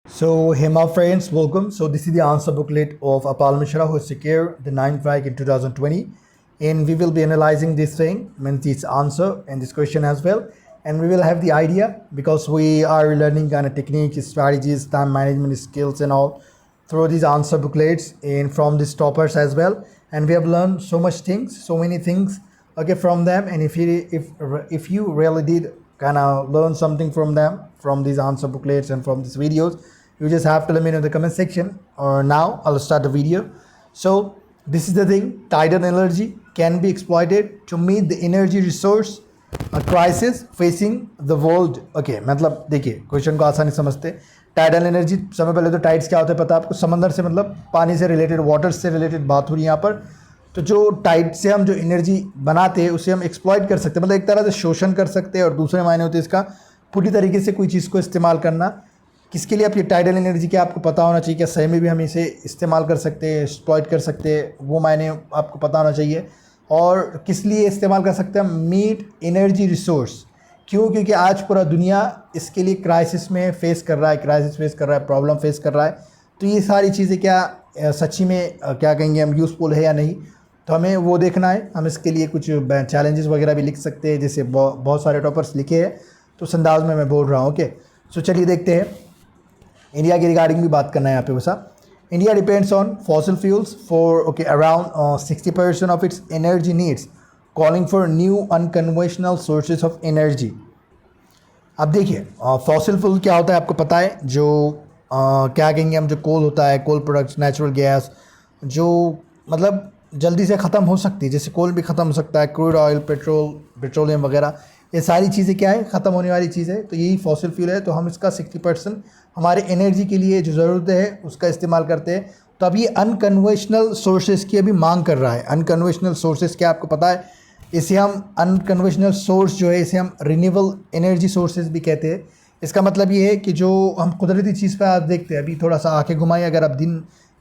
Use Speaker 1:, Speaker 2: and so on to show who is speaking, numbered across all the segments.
Speaker 1: So, hey my friends, welcome. So, this is the answer booklet of Apal Mishra who secured the 9th rank in 2020. And we will be analyzing this thing, means its answer and this question as well. And we will have the idea because we are learning kind of techniques, strategies, time management skills and all through these answer booklets and from these toppers as well. And we have learned so much things, so many things, okay, from them. And if you really did kind of learn something from them, from these answer booklets and from these videos, you just have to let me know in the comment section. Or now I'll start the video. So this is the thing, tidal energy can be exploited to meet the energy resource crisis facing the world. Okay, मतलब देखिए question को आसानी समझते। Tidal energy, समय पहले तो tides क्या होता है पता है आपको, समंदर से मतलब पानी से रिलेटेड, वाटर से रिलेटेड बात हो रही है यहाँ पर। तो जो टाइड से हम जो एनर्जी बनाते हैं उसे हम एक्सप्लॉइट कर सकते हैं, मतलब एक तरह से शोषण कर सकते हैं। और दूसरे मायने होते हैं इसका पूरी तरीके से कोई चीज़ को इस्तेमाल करना। किसके लिए? आप ये टाइडल एनर्जी क्या आपको पता होना चाहिए, क्या सही में भी हम इसे इस्तेमाल कर सकते हैं, एक्सप्लॉइट कर सकते हैं, वो मायने आपको पता होना चाहिए। और किस लिए इस्तेमाल कर सकते हैं? Meet energy resource. क्यों? क्योंकि आज पूरा दुनिया इसके लिए क्राइसिस में फेस कर रहा है, प्रॉब्लम फेस कर रहा है। तो ये सारी चीज़ें क्या सच्ची में क्या कहेंगे हम, यूज़फुल है या नहीं, तो हमें वो देखना है। हम इसके लिए कुछ चैलेंजेस वगैरह भी लिख सकते हैं, जैसे बहुत सारे टॉपर्स लिखे हैं, तो उस अंदाज में मैं बोल रहा हूँ। ओके, सो चलिए देखते हैं। इंडिया के रिगार्डिंग भी बात करना है यहाँ पे वैसा। India depends on fossil fuels for around 60% of its energy needs, calling for new unconventional sources of energy. अब देखिए फॉसिल फ्यूल क्या होता है आपको पता है, जो क्या कहेंगे हम, जो कोल होता है, कोल प्रोडक्ट्स, नेचुरल गैस, जो मतलब जल्दी से ख़त्म हो सकती है, जैसे कोल भी ख़त्म हो सकता है, क्रूड ऑयल, पेट्रोलियम वगैरह, ये सारी चीज़ें क्या है, ख़त्म होने वाली चीज़ है। तो यही फॉसिल फ्यूल है। तो हम इसका 60% हमारे एनर्जी के लिए जो ज़रूरत है उसका इस्तेमाल करते हैं। तो अब ये अनकन्वेंशनल सोर्सेज़ की अभी मांग कर रहा है। अनकन्वेंशनल सोर्सेज़ क्या आपको पता है? इसे हम अनकन्वेंशनल सोर्स जो है, इसे हम रिन्यूएबल एनर्जी सोर्सेज भी कहते हैं। इसका मतलब ये है कि जो हम कुदरती चीज़ पर आप देखते हैं, अभी थोड़ा सा आंखें घुमाइए, अगर आप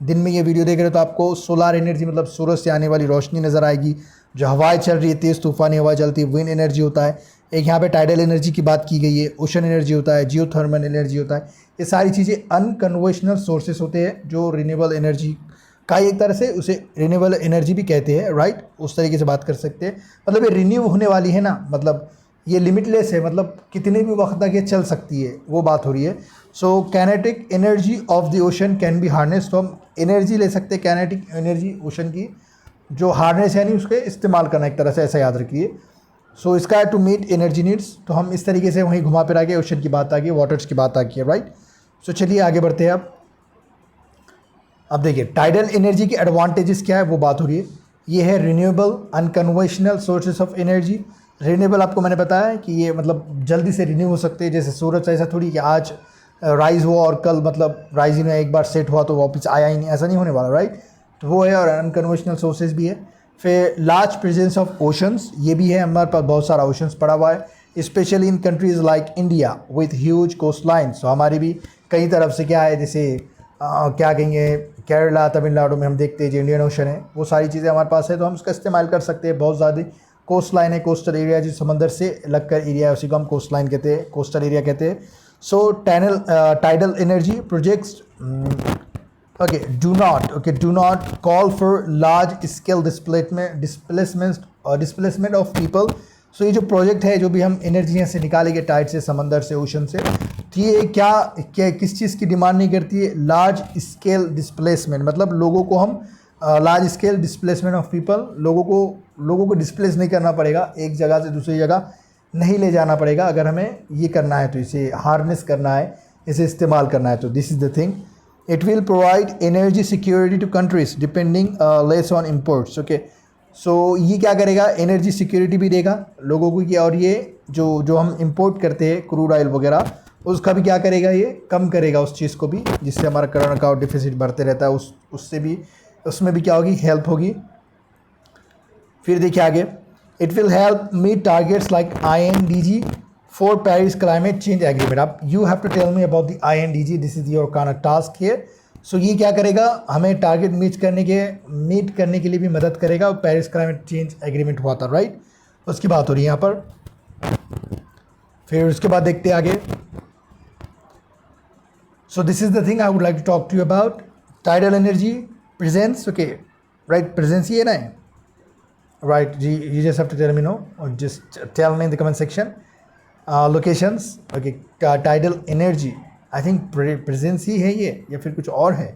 Speaker 1: दिन में ये वीडियो देख रहे हो तो आपको सोलार एनर्जी, मतलब सूरज से आने वाली रोशनी नज़र आएगी। जो हवाएं चल रही है, तेज़ तूफ़ानी हवा चलती है, विंड एनर्जी होता है। एक यहाँ पे टाइडल एनर्जी की बात की गई है, ओशन एनर्जी होता है, जियोथर्मल एनर्जी होता है। ये सारी चीज़ें अनकन्वेंशनल सोर्सेस होते हैं, जो रिन्यूएबल एनर्जी का एक तरह से उसे रिन्यूएबल एनर्जी भी कहते हैं, राइट? उस तरीके से बात कर सकते हैं। मतलब ये रिन्यू होने वाली है ना, मतलब ये लिमिटलेस है, मतलब कितने भी वक्त तक ये चल सकती है, वो बात हो रही है। So kinetic energy of the ocean can be harness. तो हम एनर्जी ले सकते हैं, कैनेटिक एनर्जी ओशन की, जो हार्नेस यानी उसके इस्तेमाल करना एक तरह से, ऐसा याद रखिए। सो इसका है टू मीट एनर्जी नीड्स। तो हम इस तरीके से वहीं घुमा फिर आ गए, ओशन की बात आ गई, वाटर्स की बात आ गई है, राइट? सो चलिए आगे बढ़ते हैं। अब देखिए टाइडल एनर्जी के एडवांटेजेस क्या है, वो बात हो रही है। ये है renewable unconventional sources of energy. Renewable आपको मैंने बताया है कि ये मतलब जल्दी से रिन्यू हो सकते हैं, जैसे सूरज। ऐसा थोड़ी कि आज राइज हुआ और कल मतलब राइजिंग में एक बार सेट हुआ तो वापस आया ही नहीं, ऐसा नहीं होने वाला, राइट? तो वो है, और अनकन्वेंशनल सोर्सेज भी है। फिर लार्ज प्रेजेंस ऑफ ओशंस, ये भी है, हमारे पास बहुत सारा ओशंस पड़ा हुआ है, specially in countries like India with huge coast lines. तो हमारी भी कई तरफ से क्या है, जैसे क्या कहेंगे, केरला, तमिलनाडु में हम देखते हैं जो इंडियन ओशन है, वो सारी चीज़ें हमारे पास है, तो हम उसका इस्तेमाल कर सकते हैं। बहुत ज़्यादा कोस्ट लाइन है, कोस्टल एरिया, जो समंदर से लगकर एरिया है, उसी को हम कोस्ट लाइन कहते हैं, कोस्टल एरिया कहते हैं। So tidal energy projects do not call for large scale displacement of people। So ये जो प्रोजेक्ट है, जो भी हम एनर्जी यहाँ से निकालेंगे, टाइड से, समंदर से, ओशन से, तो ये क्या किस चीज़ की डिमांड नहीं करती है? लार्ज स्केल डिस्प्लेसमेंट, मतलब लोगों को हम large scale displacement of people, लोगों को डिस्प्लेस नहीं करना पड़ेगा, एक जगह से दूसरी जगह नहीं ले जाना पड़ेगा। अगर हमें ये करना है तो इसे हार्नेस करना है, इसे इस्तेमाल करना है, तो this is the thing. It will provide energy security to countries depending less on imports। Okay, so ये क्या करेगा? एनर्जी सिक्योरिटी भी देगा लोगों को कि, और ये जो हम इंपोर्ट करते हैं क्रूड ऑयल वगैरह, उसका भी क्या करेगा? ये कम करेगा उस चीज़ को भी, जिससे हमारा करंट अकाउंट डिफिसिट बढ़ते रहता है, उससे भी, उसमें भी क्या होगी? हेल्प होगी। फिर देखिए आगे, it will help meet targets like INDG for Paris climate change agreement। अब you have to tell me about the INDG, this is your kind of task here। so ये क्या करेगा? हमें टारगेट मीट करने के लिए भी मदद करेगा। और पेरिस क्लाइमेट चेंज एग्रीमेंट हुआ था, राइट? उसकी बात हो रही है यहाँ पर। फिर उसके बाद देखते हैं आगे। So this is the thing I would like to talk to you about. Tidal energy presence, okay, right? Presence here, na? Right? You just have to tell me no, or just tell me in the comment section. Locations, okay. Tidal energy, I think presence ही है ये या फिर कुछ और है.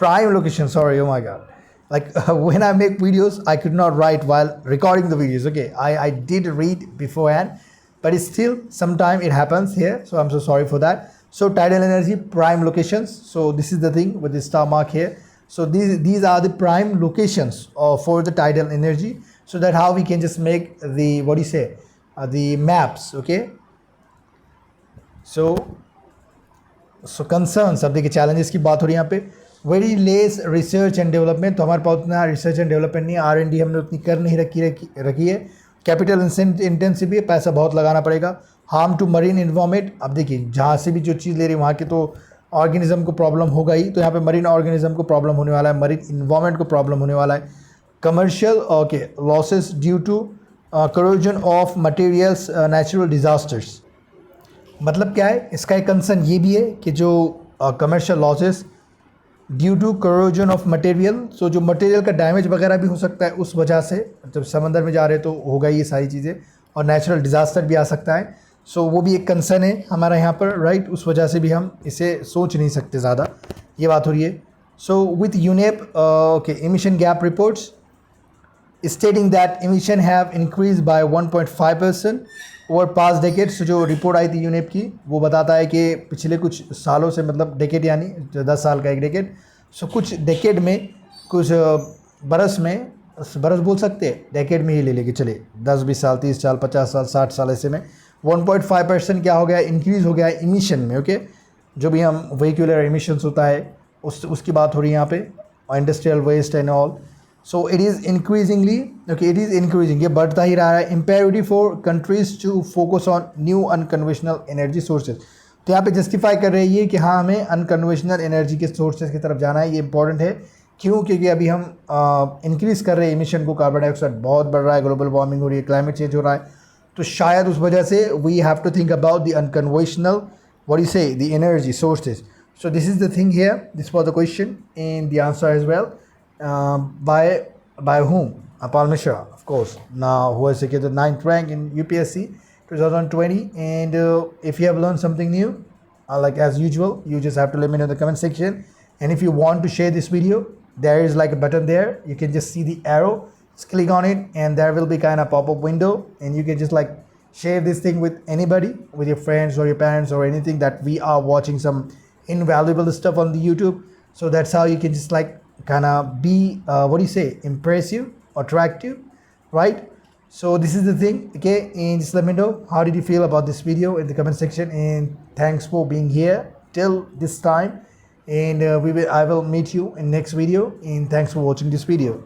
Speaker 1: Prime location, sorry, oh my god. Like when I make videos, I could not write while recording the videos. Okay, I did read beforehand, but it's still sometime it happens here, so I'm so sorry for that. So tidal energy prime locations. So this is the thing with the star mark here. So these are the prime locations for the tidal energy. So that how we can just make the what do you say the maps. Okay. So concerns, अब देखिए challenges की बात हो रही है यहाँ पे. Very less research and development, तो हमारे पास उतना रिसर्च एंड डेवलपमेंट नहीं है, R&D हमने उतनी कर नहीं रखी है. कैपिटल इंटेंसिव है, पैसा बहुत लगाना पड़ेगा. हार्म टू मरीन इन्वायरमेंट, अब देखिए जहाँ से भी जो चीज़ ले रही है वहाँ के तो ऑर्गेनिज्म को प्रॉब्लम होगा ही, तो यहाँ पे मरीन ऑर्गेनिज्म को प्रॉब्लम होने वाला है, मरीन इन्वायरमेंट को प्रॉब्लम होने वाला है. Commercial okay losses due to corrosion of materials natural disasters. मतलब क्या है, इसका एक कंसर्न ये भी है कि जो commercial losses due to corrosion of material, so जो मटेरियल का डैमेज वगैरह भी हो सकता है उस वजह से, जब समंदर में जा रहे तो होगा ये सारी चीज़ें, और नेचुरल डिज़ास्टर भी आ सकता है. सो वो भी एक कंसर्न है हमारा यहाँ पर, राइट. उस वजह से भी हम इसे सोच नहीं सकते ज़्यादा, ये बात हो रही है. So with UNEP okay emission gap reports stating that emission have increased by 1.5% over past decade. जो रिपोर्ट आई थी यूनेप की वो बताता है कि पिछले कुछ सालों से, मतलब डेकेड यानी 10 साल का एक डेकेड, सो कुछ डेकेड में, कुछ बरस में, बरस बोल सकते हैं, डेकेड में ही ले लेके चले, 10-20 साल, 30 साल, 50 साल, 60 साल, ऐसे में 1.5% क्या हो गया, इंक्रीज़ हो गया है इमिशन में. ओके, जो भी हम व्हीकुलर इमिशंस होता है उसकी बात हो रही है यहाँ पे, industrial waste and all. So it is increasingly okay, it is increasing, ये बढ़ता ही रहा है. Imperative for countries to focus on new unconventional energy sources. तो यहाँ पे जस्टिफाई कर रही है कि हाँ हमें अनकन्वेंशनल एनर्जी के सोर्सेज की तरफ जाना है. ये इंपॉर्टेंट है, क्यों? क्योंकि अभी हम इंक्रीज़ कर रहे हैं इमिशन को, कार्बन डाइऑक्साइड बहुत बढ़ रहा है, ग्लोबल वार्मिंग हो रही है, क्लाइमेट चेंज हो रहा है, तो शायद उस वजह से we have to think about the unconventional what you say the energy sources. So this is the thing here. This was the question and the answer as well. By whom? Apal Mishra, of course. Now, who has secured the 9th rank in UPSC 2020. And if you have learned something new, like as usual, you just have to let me know in the comment section. And if you want to share this video, there is like a button there. You can just see the arrow. Just click on it, and there will be kind of pop-up window, and you can just like share this thing with anybody, with your friends or your parents or anything that we are watching some invaluable stuff on the YouTube. So that's how you can just like kind of be what do you say, impressive, attractive, right? So this is the thing, okay? And just let me know how did you feel about this video in the comment section, and thanks for being here till this time. And I will meet you in next video, and thanks for watching this video.